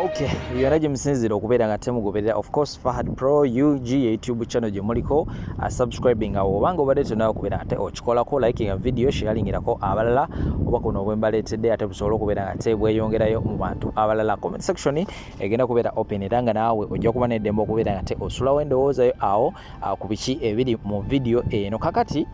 Okay, byonna musinzira okubeera nga temugoberera of course Fahad Pro UG YouTube channel gye muliko subscribing awo obanga obadde tonawo okubeera nga okikolako liking a video sharingirako abalala oba kuno bwe mbaleetedde ate busobola okubeera nga tebweyongerayo mu bantu abalala. Comment section egenda kubeera open era nga naawe ojja kuba n'eddembe okubeera nga osulawo endowoozayo awo ku biki ebiri mu video eno. Kakati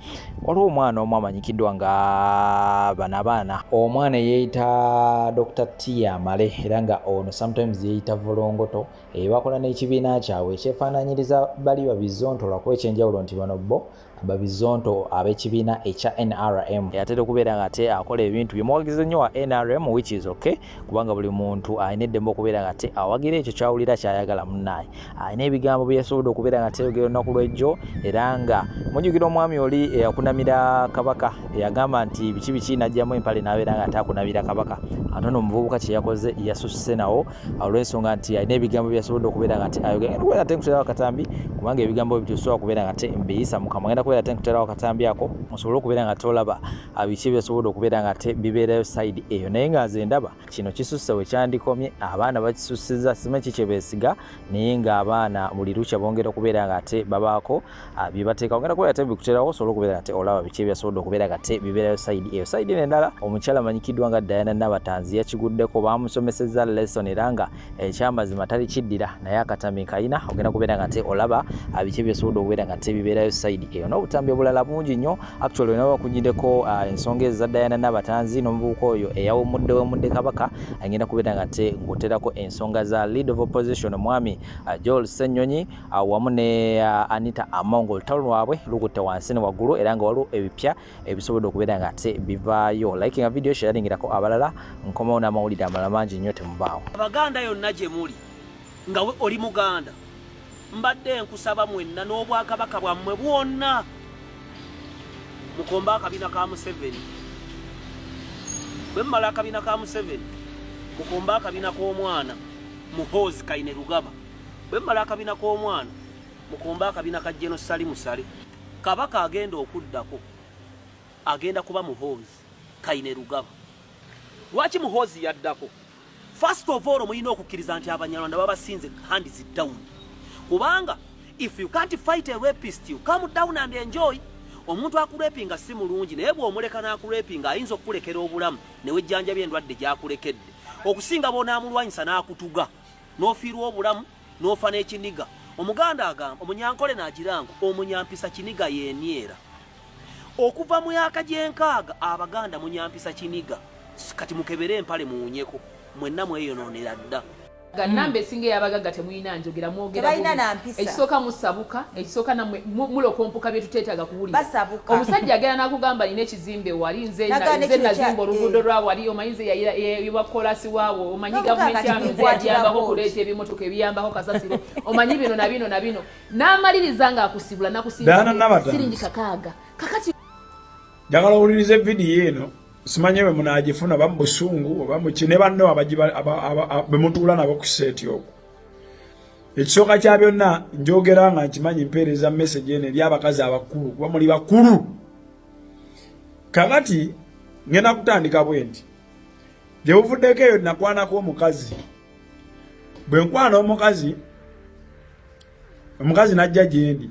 waliwo omwana omu amanyikiddwa nga banabaana, omwana yeeyita Dr. Tia Male era nga ono sometimes yeeyita Volongoto, bakola n'ekibiina kyabwe ekyefaananyiriza bali babizonto lwakuba ekyenjawulo nti bano bo babizonto ab'ekibiina ekya NRM. Atera okubeera nga ate akola ebintu byemuwagiza nnyo wa NRM which is okay kubanga buli muntu alina eddembe okubeera nga ate awagira ekyo kyawulira kyayagala munnaye. Alina ebigambo bye yasobodde okubeera nga teeyogera olunaku lw'ejjo era nga mujjukira omwami oli eyakunamira kabaka eyagamba nti biki najjamu empale n'abeera nga ate akunamira kabaka. Ate ono omuvubuka kye yakoze yasusse nawo olw'ensonga nti alina ebigambo bye yasobodde okubeera nga ate ayogera. Ngenda kubeera ate nkuterawo akatambi kubanga ebigambo bye bitusobola okubeera nga ate mbiyisa mu kamwa. Ngenda kubeera ate nkuterawo akatambi ako osobole okubeera nga tolaba biki byasobodde okubeera nga ate bibeerayo side eyo. Naye nga nze ndaba kino kisusse we kyandikomye, abaana bakisussiza simanyi ki kye beesiga naye ng'abaana buli lukya bongera okubeera nga ate babaako bye bateekawo. Ngenda kubeera ate mbikuterawo osobole okubeera nga ate olaba biki byasobodde okubeera nga ate bibeerayo side eyo. Side n'endala omukyala amanyikiddwa nga Diana Nabatanzi yakiguddeko, bamusomesezza lesson era nga ekyamazima tali kiddira naye akatambi kayina. Ogenda kubeera nga ate olaba biki byasobodde okubeera nga ate bibeerayo side eyo. N'obutambi obulala bungi nnyo actually nabo bakunyiddeko ensonga eza Diana Nabatanzi n'omuvubuka oyo eyawummudde kabaka. Agenda kubeera nga ate ng'oterako ensonga za leader of opposition omwami Joel Ssenyonyi wamu ne Anita Amongo. Olutalo lwabwe lukutte wansi ne waggulu era nga waliwo ebipya ebisobodde okubeera nga ate bivaayo. Liking a video sharingirako abalala nkomawo n'amawulire amalala mangi nnyo temubaawo. Abaganda yonna gye muli nga oli Muganda mbadde nkusaba mwenna n'obwakabaka bwammwe bwonna mukomba akabina ka Museveni. Bwe mmala akabina ka Museveni mukomba akabina k'omwana Muhoozi Kainerugaba. Bwe mmala akabina k'omwana mukomba akabina ka General Salimu Sale. Kabaka agenda okuddako agenda kuba Muhoozi Kainerugaba. Lwaki Muhoozi yaddako? First of all muyina okukkiriza nti Abanyarwanda babasinze hands down. Kubanga if you can't fight a rapist you come down and enjoy. Omuntu akurepinga si mulungi naye bw'omuleka n'akurepinga ayinza okukulekera obulamu ne wejjanjabya endwadde gy'akulekedde. Okusinga bw'onaamulwanyisa n'akutuga n'ofiirwa obulamu n'ofa n'ekiniga. Omuganda agamba omunyankole n'agiranga omunyampisa kiniga yeemyera. Okuva mu myaka gy'enkaaga Abaganda munyampisa kiniga. Kati mukebere empale muwunyeko mwenna mweyonoonera dda. Ganambe esinga y'abagagga temuyina njogera mwogera ekisooka musabuka ekisooka namwe mulokompuka bye tuteetaaga kuwulira. Omusajja agenda n'akugamba alina ekizimbe wali nze nazimba oluguudo lwa wali omanyize yewa kolasi waawo omanyi gavumenti yanoze yagiyambako kuleeta ebimotoka ebiyambako kasasiro omanyi bino na bino na bino n'amaliriza ng'akusibula nakusinga siringi kakaaga. Kakati njagala owulirize vidiyo eno simanyi bwe munaagifuna ba mu busungu oba mu kine banno be mutuula nabo ku seeti okwo. Ekisooka kya byonna njogera nga nkimanyi mpeereza message eno eri abakazi abakulu kuba muli bakulu. Kakati ngenda kutandika bwe nti gye buvuddeko eyo nakwanako omukazi. Bwe nkwana omukazi n'ajja gye ndi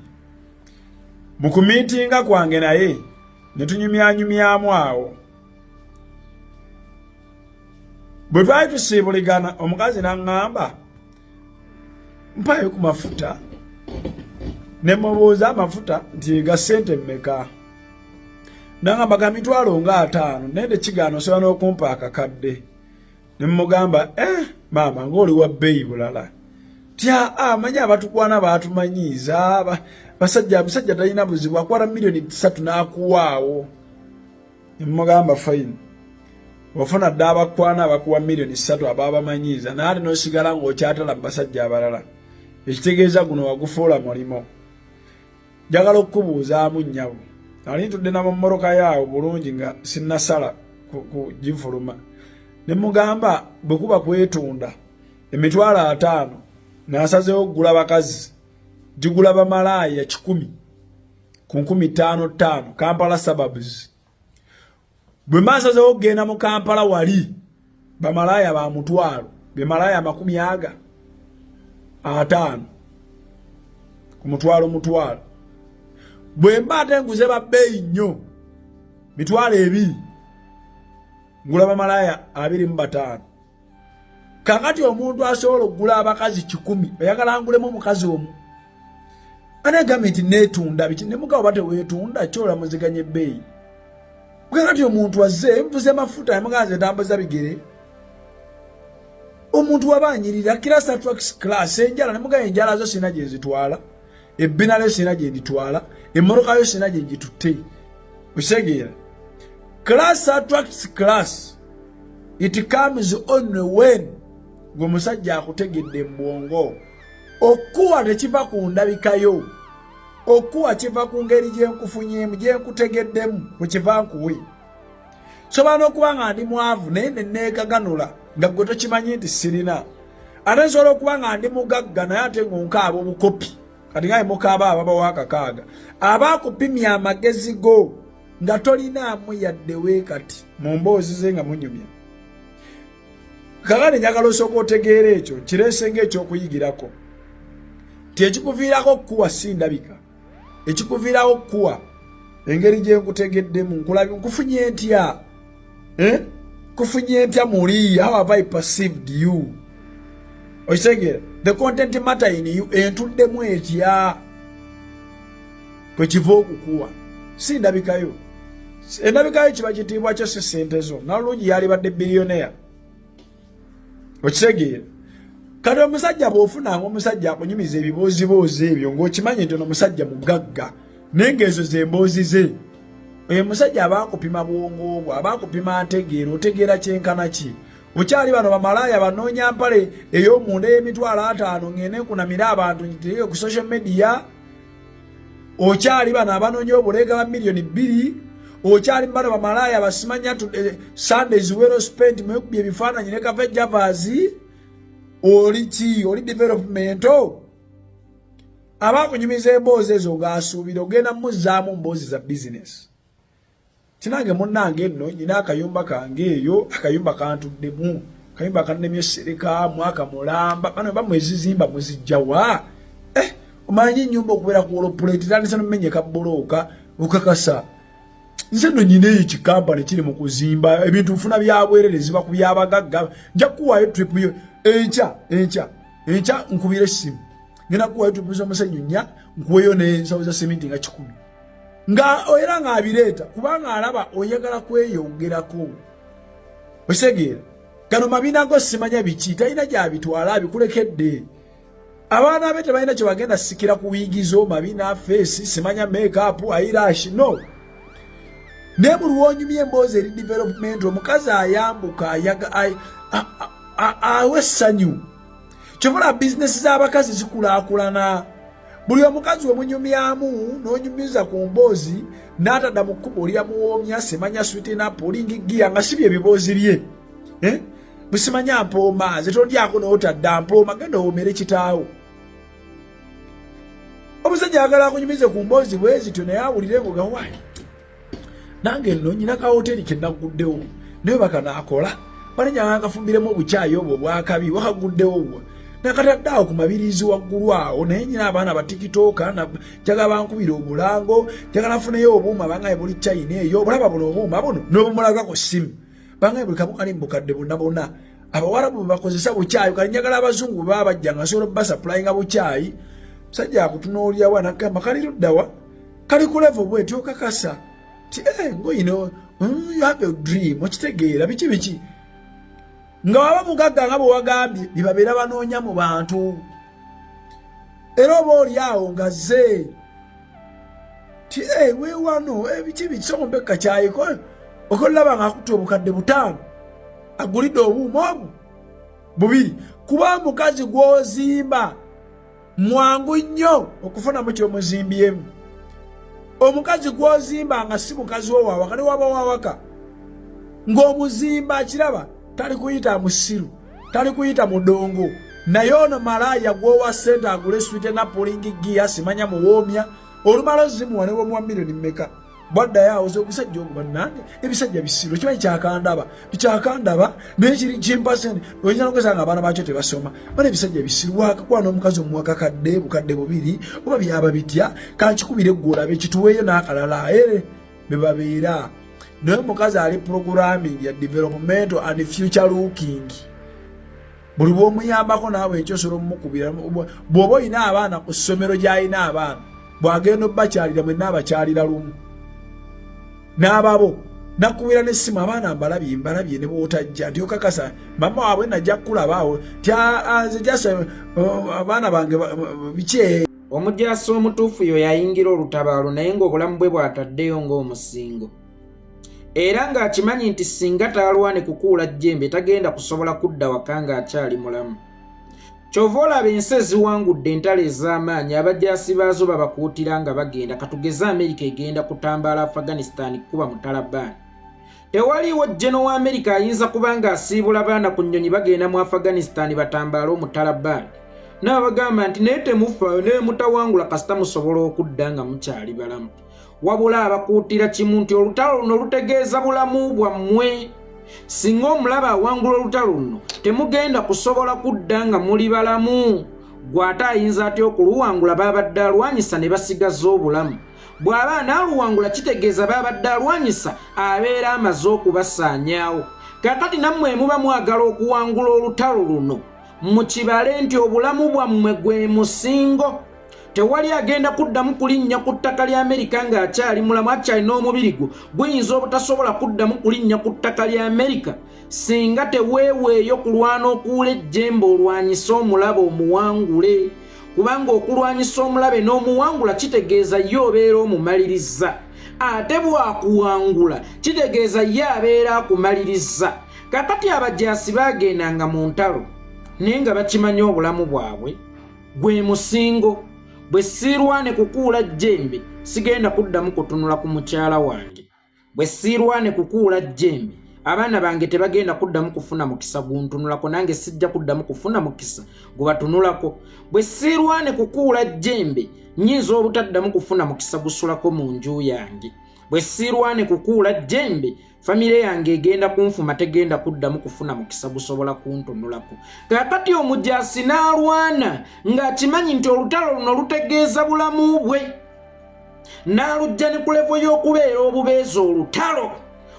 mu kumiitinga kwange naye ne tunyumyanyumyamu awo. Bwe twali tusiibuligana omukazi n'aŋŋamba mpayo ku mafuta ne mubuuza amafuta nti ga ssente mmeka. N'aŋŋamba ga mitwalo nga 5 naye kigaana osobola n'okumpa akakadde. Ne mugamba maama ng'oli wa bbeeyi bulala. Tya manyi abatukwana baatumanyiiza basajja talina buzibu akwala $3 n'akuwaawo. Ne mugamba fine. Wafuna dda abakwana abakuwa $3 ababamanyiiza naye n'osigala ng'okyatala mu basajja abalala. Ekitegeeza guno wagufuula mulimo. Njagala okukubuuzaamu nnyabo. Nali ntudde na mu mmoroka yaawo bulungi nga sinnasala kugifuluma. Ne mugamba bwe kuba kwetunda emitwalo 5 n'asazeewo okugula bakazi gigula bamalaaya 10 ku 15,500 Kampala suburbs. Bwe maasazeewo okugenda mu Kampala wali bamalaaya ba mutwalo be malaya 50 ku mutwalo bwe mbate nguze babbeeyi nnyo mitwalo 2 ngula bamalaya 25 kakati omuntu asobola okugula abakazi 10 oyagala angulemu omukazi omu ane gamiti netunda biki nemugawo bate weetunda kyola muziganye ebbeeyi kakati omuntu azze mvuze mafuta yamuganze tambuza bigere omuntu wabanyirira class trucks class enjala nemugayo enjala zo sina gye zitwala ebbinale sina gye nditwala emmoroka yo sina gye ngitutte okitegera class trucks class it comes only when gwomusajja akutegedde mbwongo okuwa tekiva ku ndabikayo okuwa kiva ku ngeri gyenkufunyemu gyenkutegeddemu kukiva nkuwe sobola okuba nga ndi mwavu naye neneekaganula nga gwe tokimanyi nti sirina ate nsobola okuba nga ndi mugagga naye ate ngonkaaba obukopi kati nga mukaaba ababawo akakaaga abaakupimya amagezi go nga tolinaamu yadde weekati mu mboozi ze nga munyumya kakati njagala osooka otegeera ekyo kireese ng'ekyokuyigirako ti ekikuviirako kuwa si ndabika ekikuviirako kuwa engeri gye nkutegeddemu nkulabi nkufunye ntya kufunye ntya muli how have I perceived you okitegera the content matter in you entuddemu etya kwekiva okukuwa si ndabikayo endabikayo kiba kitiibwa kyo si sente zo nalungi yali badde biliyonea okitegera kati omusajja bw'ofunanga omusajja akunyumiza ebiboozibozi ebyo ng'okimanyi nti ono musajja mugagga naye ng'ezo ze mboozi ze oyo musajja abaakupima bwongo bwo abaakupima ntegeera otegeera kyenkana ki okyali bano bamalaaya banoonya mpale ey'omunda y'emitwalo 5 ng'ene kunamira abantu ntitegeke ku social media okyali bano abanoonya obuleega ba miliyoni 2 okyali bano bamalaaya basimanya Sundays well spent mwekubye ebifaananyi ne Cafe Javas oli ki oli developmento abakunyumiza emboozi ezo ng'asuubira ogenda muzzaamu mboozi za business kinange munnange nno nyina akayumba kange eyo akayumba kantuddemu akayumba kannemye essereka mwaka mulamba bano bamwezizimba muzijjawa omanyi ennyumba okubeera ku olopuleti tandisa nomenyeka bulooka okakasa nze nno nyina eyo kikampani kiri mu kuzimba ebintu nfuna byabwererezi baku byabagagga nja kuwaayo tripu yo enkya nkubira essimu ngenda kuwaayo tripu z'omusenyu 4 nkuweyo n'ensawo za seminti nga 10 nga era ng'abireeta kubanga alaba oyagala kweyongerako osegeera gano mabina go simanya biki talina gyabitwala abikulekedde abaana be tebalina kye bagenda sikira ku wiigizo mabina feesi simanya makeup eyelash no naye buli wonyumya emboozi eri development omukazi ayambuka awe essanyu kyobola bizinesi z'abakazi zikulaakulana buli omukazi omunyumyamu n'onyumiza ku mboozi n'atadda mu kkubo lyamuwoomya simanya sweetener pulling gear nga si bye ebiboozi bye busimanya mpooma zetondyako n'otadda mpooma genda owoomere kitaawo omusajja ayagala akunyumize ku mboozi bwe zityo naye awulire ngo gawayi nange nno nyina ka hoteri ke naguddewo naye bakanaakola banenyanga nkafumbiremu obukyayi obwo obwakabi wakaguddewo bwo nakataddeawo ku mabirizi waggulu awo naye nyina abaana batikitooka njagala bankubira obulango njagala nfuneyo obuuma bangaye buli china eyo obulaba buno obuuma buno n'obumulaga ku ssimu bangaye buli kamu kali mbukadde bonna bonna abawarabu bakozesa bukyayi kali njagala abazungu baba bajja nga nsobola obba supplyinga bukyayi musajja akutunuulirawo nakagamba kali luddawa kali ku level bwetyo okakasa ti ngo you have a dream okitegeera biki nga waba mugagga nga bwe wagambye bibabeera banoonya mu bantu era oba oli awo nga zze ti weewano biki bisomombeka kyayiko okolaba nga akutta obukadde 5 agulidde obuuma obwo 2 kuba mukazi gw'ozimba mwangu nnyo okufunamu ky'omuzimbyemu omukazi gw'ozimba nga si mukazi wowawaka ne waba wawaka ng'omuzimba akiraba tali kuyita musiru tali kuyita mudongo naye ono malaaya gwowa sente agule sweetener pulling gear simanya muwoomya olumala ozimuwa ne bwomuwa miliyoni mmeka bwadda yawo okusajja ogwo bannange ebisajja bisiru kimanyi kyakandaba naye kiri kimpasenti oyinza nokwesanga abaana bakyo tebasoma bana ebisajja bisiru wakakwana omukazi omuwaka kadde bukadde bubiri oba byaba bitya kankikubire eggolabe kituweeyo n'akalala bebabeera naye omukazi ali programming ya developmental and future looking buli bw'omuyambako naawe ekyosobola omukubira bw'oba olina abaana ku ssomero gy'alina abaana bw'agenda obbakyalira mwenna abakyalira lumu n'ababo nakubira n'essimu abaana mbalabye ne bw'otajja nti okakasa mama waabwe najja kukulabaawo nze jasa abaana bange biki. Omujaasi omutuufu yo yayingira olutabaalo naye ng'obulamu bwe bw'ataddeyo ng'omusingo era ng'akimanyi nti singa taalwane kukuula jjembe tagenda kusobola kudda waka ng'akyali mulamu. Kyova olaba ensi eziwangudde entalo ez'amaanyi abajaasi baazo babakuutira nga bagenda katugeze Amerika egenda kutambaala Afghanistan kuba mu Taliban. Tewaliiwo jjeno wa Amerika ayinza kuba ng'asiibula baana ku nnyonyi bagenda mu Afghanistan batambaale mu Taliban n'abagamba nti naye temufaayo naye mutawangula kasita musobola okudda nga mukyali balamu. Wabula abakuutira kimu nti olutalo luno lutegeeza bulamu bwammwe. Singa omulaba awangula olutalo luno temugenda kusobola kudda nga muli balamu. Gw'ate ayinza atya okuluwangula babadde alwanyisa ne basigaza obulamu. Bw'aba anaaluwangula kitegeeza babadde alwanyisa abeera amaze okubasaanyaawo. Kakati nammwe muba mwagala okuwangula olutalo luno mukibale nti obulamu bwammwe gwe musingo. Tewali agenda kuddamu kulinnya ku ttaka lya Amerika ng'akyali mulamu akyali n'omubiri gwo guyinza obutasobola kuddamu kulinnya ku ttaka lya Amerika singa teweeweeyo kulwana okuwula ejjembe olwanyisa omulaba omuwangule. Kubanga okulwanyisa omulabe n'omuwangula kitegeeza ye obeera omumaliriza. Ate bw'akuwangula kitegeeza ye abeera akumaliriza. Kakati abajaasi baagendanga mu ntalo naye nga bakimanyi obulamu bwabwe gwe musingo. Bwe siirwane kukuula jjembe sigenda kuddamu kutunula ku mukyala wange. Bwe siirwane kukuula jjembe abaana bange tebagenda kuddamu kufuna mukisa guntunulako nange sijja kuddamu kufuna mukisa gubatunulako. Bwe siirwane kukuula jjembe nnyinza obutaddamu kufuna mukisa gusulako mu nju yange. Bwe siirwane kukuula jjembe famire yange egenda kunfuma tegenda kuddamu kufuna mukisa gusobola kuntunulako. Kakati omujaasi n'alwana ng'akimanyi nti olutalo luno lutegeeza bulamu bwe. N'alujja ne ku levo y'okubeera obubeezi olutalo.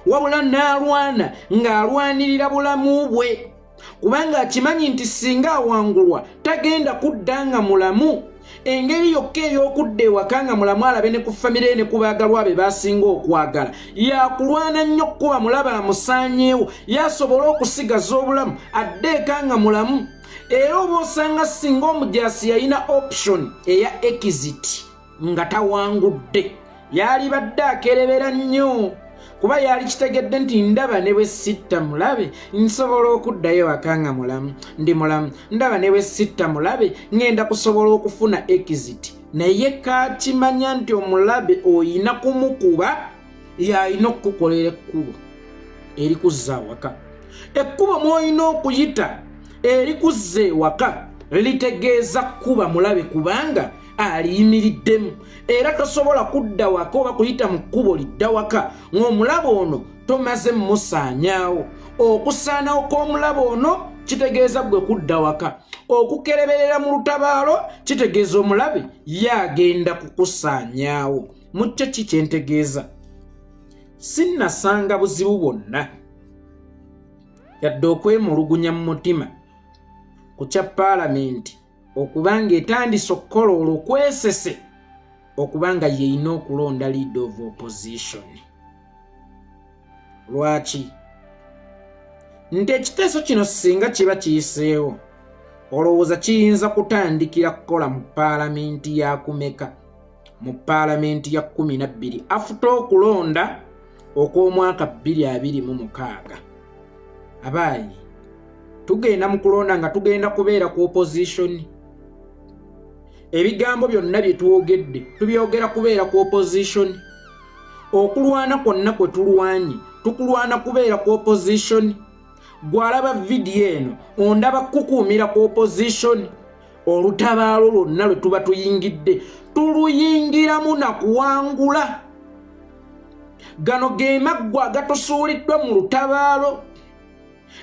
Wabula n'alwana ng'alwanirira bulamu bwe. Kubanga akimanyi nti singa awangulwa tagenda kudda nga mulamu. Engeri yokka ey'okudda ewaka nga mulamu alabe ne ku famire ne ku baagalwa be baasinga okwagala yakulwana nnyo kuba mulaba amusaanyeewo yasobola okusigaza obulamu addeeka nga mulamu. Era oba osanga singa omujaasi yalina option eya exit nga tawangudde yalibadde akerebera nnyo kuba yali kitegedde nti ndaba ne bwe sitta mulabe nsobola okuddayo waka nga mulamu ndi mulamu ndaba ne bwe sitta mulabe ngenda kusobola okufuna exit. Naye kakimanya nti omulabe oyina kumukuba yalina okukukolera ekkubo erikuzza awaka. Ekkubo mw'olina okuyita erikuzza ewaka litegeeza kuba mulabe kubanga aliyimiriddemu era tosobola kudda waka oba kuyita mu kkubo lidda waka ng'omulaba ono tomaze mmusaanyaawo. Okusaanawo kw'omulaba ono kitegeeza gwe kudda waka. Okukereberera mu lutabaalo kitegeeza omulabe yagenda kukusaanyaawo. Mukyo ki kyentegeeza? Sinnasanga buzibu bwonna yadde okwemulugunya mu mutima ku kya paalamenti okubanga etandise okukola olwokwesese okubanga yeeyina okulonda leader of opposition. Lwaki? Nti ekiteeso kino singa kiba kiyiseewo olowooza kiyinza kutandikira kukola mu paalamenti ya kumeka? Mu paalamenti ya 12 afuta okulonda okw'omwaka 2026. Abaayi tugenda mu kulonda nga tugenda kubeera ku opposition. Ebigambo byonna bye twogedde tubyogera kubeera ku opposition. Okulwana kwonna kwe tulwanye tukulwana kubeera ku opposition. Gwalaba video eno ondaba kukuumira ku opposition. Olutabaalo lwonna lwe tuba tuyingidde tuluyingiramu na kuwangula. gano ge maggwa agatusuuliddwa mu lutabaalo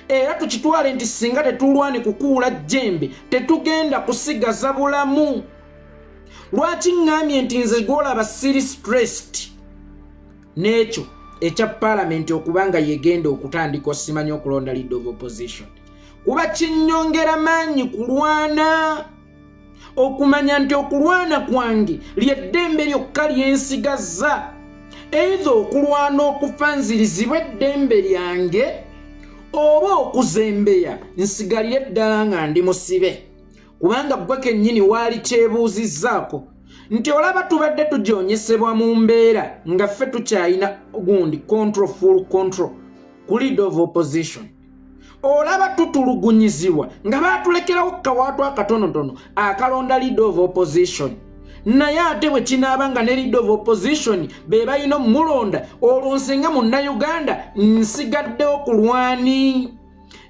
era tukitwale nti singa tetulwane kukuula jjembe tetugenda kusigaza bulamu. Lwaki ŋŋambye nti nze gw'olaba siri stressed n'ekyo ekya paalamenti okubanga yegenda okutandika osimanya okulonda leader of opposition kuba kinnyongera maanyi kulwana okumanya nti okulwana kwange lyeddembe lyokka lyensigazza eitha okulwana okufa nzirizibwa eddembe lyange oba okuzembeya nsigalire ddala nga ndi musibe kubanga gwe kennyini waali kyebuuzizzaako nti olaba tubadde tujoonyesebwa mu mbeera nga ffe tukyalina gundi full control ku leader of opposition. Olaba tutulugunyizibwa nga baatulekerawo kawaatu akatonotono akalonda leader of opposition naye ate bwe kinaaba nga ne leader of opposition be balina omulonda olwo nsinga munnayuganda nsigaddewo ku lwani.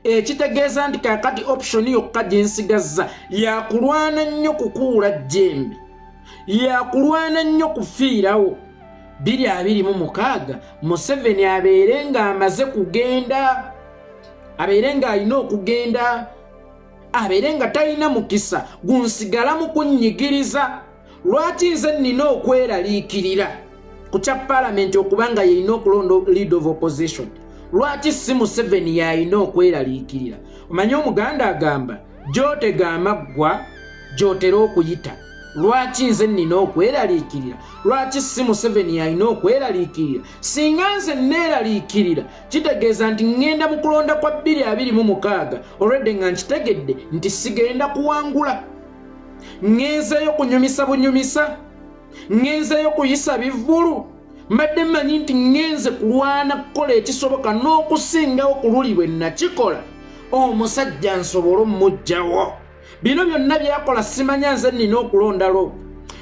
Ekitegeeza nti kakati option yokka gye nsigazza yakulwana nnyo kukuula jjembe yakulwana nnyo kufiirawo 2026 Museveni abeere nga amaze kugenda abeere nga alina okugenda abeere nga talina mukisa gunsigala mu kunnyigiriza. Lwaki nze nnina okweraliikirira ku kya paalamenti okubanga yalina okulonda leader of opposition? Lwaki si Museveni yalina okweraliikirira? Omanyi omuganda agamba gy'otega amaggwa gy'otera okuyita. Lwaki nze nnina okweraliikirira? Lwaki si Museveni yalina okweraliikirira? Singa nze neeraliikirira kitegeeza nti ŋŋenda mu kulonda kwa 2026 olwedde nga nkitegedde nti sigenda kuwangula. Ngenzeeyo kunyumisa bunyumisa, ngenzeeyo kuyisa bivvulu, mbadde mmanyi nti ngenze kulwana kukola ekisoboka n'okusingawo ku luli bwe nakikola omusajja nsobole ommuggyawo. Bino byonna byakola simanya nze nnina okulondalo.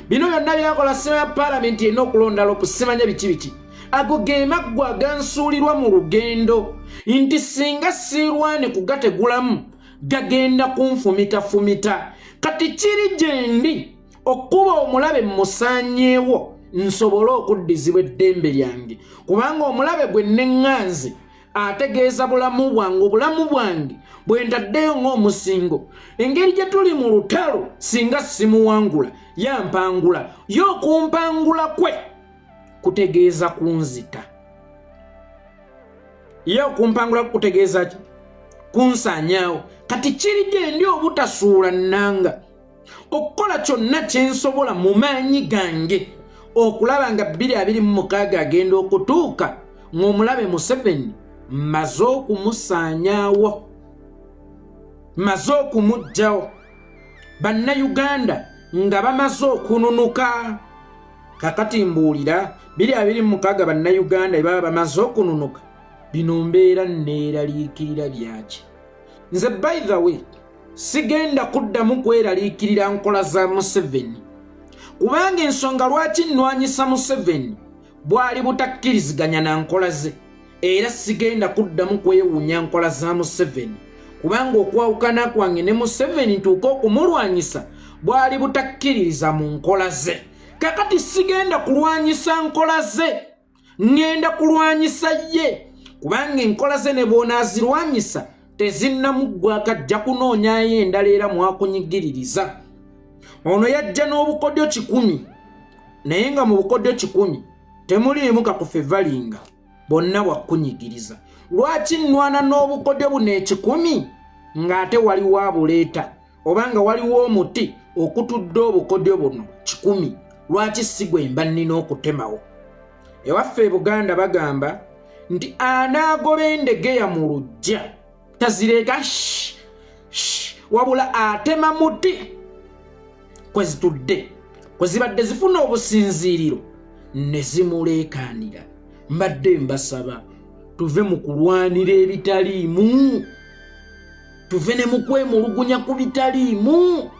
Bino byonna byakola simanya paalamenti erina okulondalo simanya biki. Ago ge maggwa agansuulirwa mu lugendo nti singa siirwane kugategulamu gagenda kunfumitafumita. Kati kiri gye ndi okuba omulabe musaanyeewo nsobole okuddizibwa eddembe lyange kubanga omulabe gwe neŋŋanze ategeeza bulamu bwange obulamu bwange bwe ntaddeyo ng'omusingo. Engeri gye tuli mu lutalo singa simuwangula yampangula y'okumpangula kwe kutegeeza kunzita y'okumpangula kutegeeza ki kunsaanyaawo. Kati kiri gye ndi obutasuula nnanga okukola kyonna kye nsobola mu maanyi gange okulaba nga 2026 agenda okutuuka ng'omulabe Museveni mmaze okumusaanyaawo, mmaze okumuggyawo. Bannayuganda nga bamaze okununuka. Kakati mbuulira 2026 bannayuganda baba bamaze okununuka. Bino mbeera neeraliikirira byaki. Nze by the way sigenda kuddamu kweraliikirira nkola za Museveni kubanga ensonga lwaki nnwanyisa Museveni bwali butakkiriziganya na nkola ze, era sigenda kuddamu kwewuunya nkola za Museveni kubanga okwawukana kwange ne Museveni ntuuka okumulwanyisa bwali butakkiririza mu nkola ze. Kakati sigenda kulwanyisa nkola ze, ngenda kulwanyisa ye kubanga enkola ze ne bw'onaazirwanyisa tezinnamuggwa akajja kunoonyaayo endala era mwakunyigiririza. Ono yajja n'obukodyo 10 naye nga mu bukodyo 10 temuliimu kakufevalinga bonna bwakunyigiriza. Lwaki nnwana n'obukodyo buno 10 ng'ate waliwo abuleeta obanga waliwo omuti okutudde obukodyo buno 10? Lwaki sigwe mba nnina okutemawo? Ewaffe e Buganda bagamba nti anaagoba endegeya mu luggya tazireka wabula atema muti kwezitudde kwezibadde zifuna obusinziiriro ne zimuleekaanira. Mbadde mbasaba tuve mu kulwanira ebitaliimu, tuve ne mu kwemulugunya ku bitaliimu.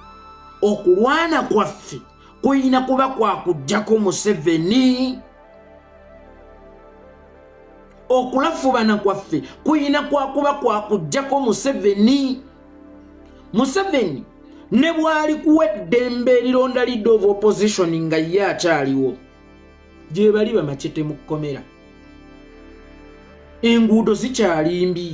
Okulwana kwaffe kuyina kuba kwakuggyako Museveni. Okulafubana kwaffe kuyina kwakuba kwakuggyako Museveni. Museveni ne bwali kuwa eddembe erironda leader of opposition nga ye akyaliwo gye bali bamacete mu kkomera enguudo zikyali mbi.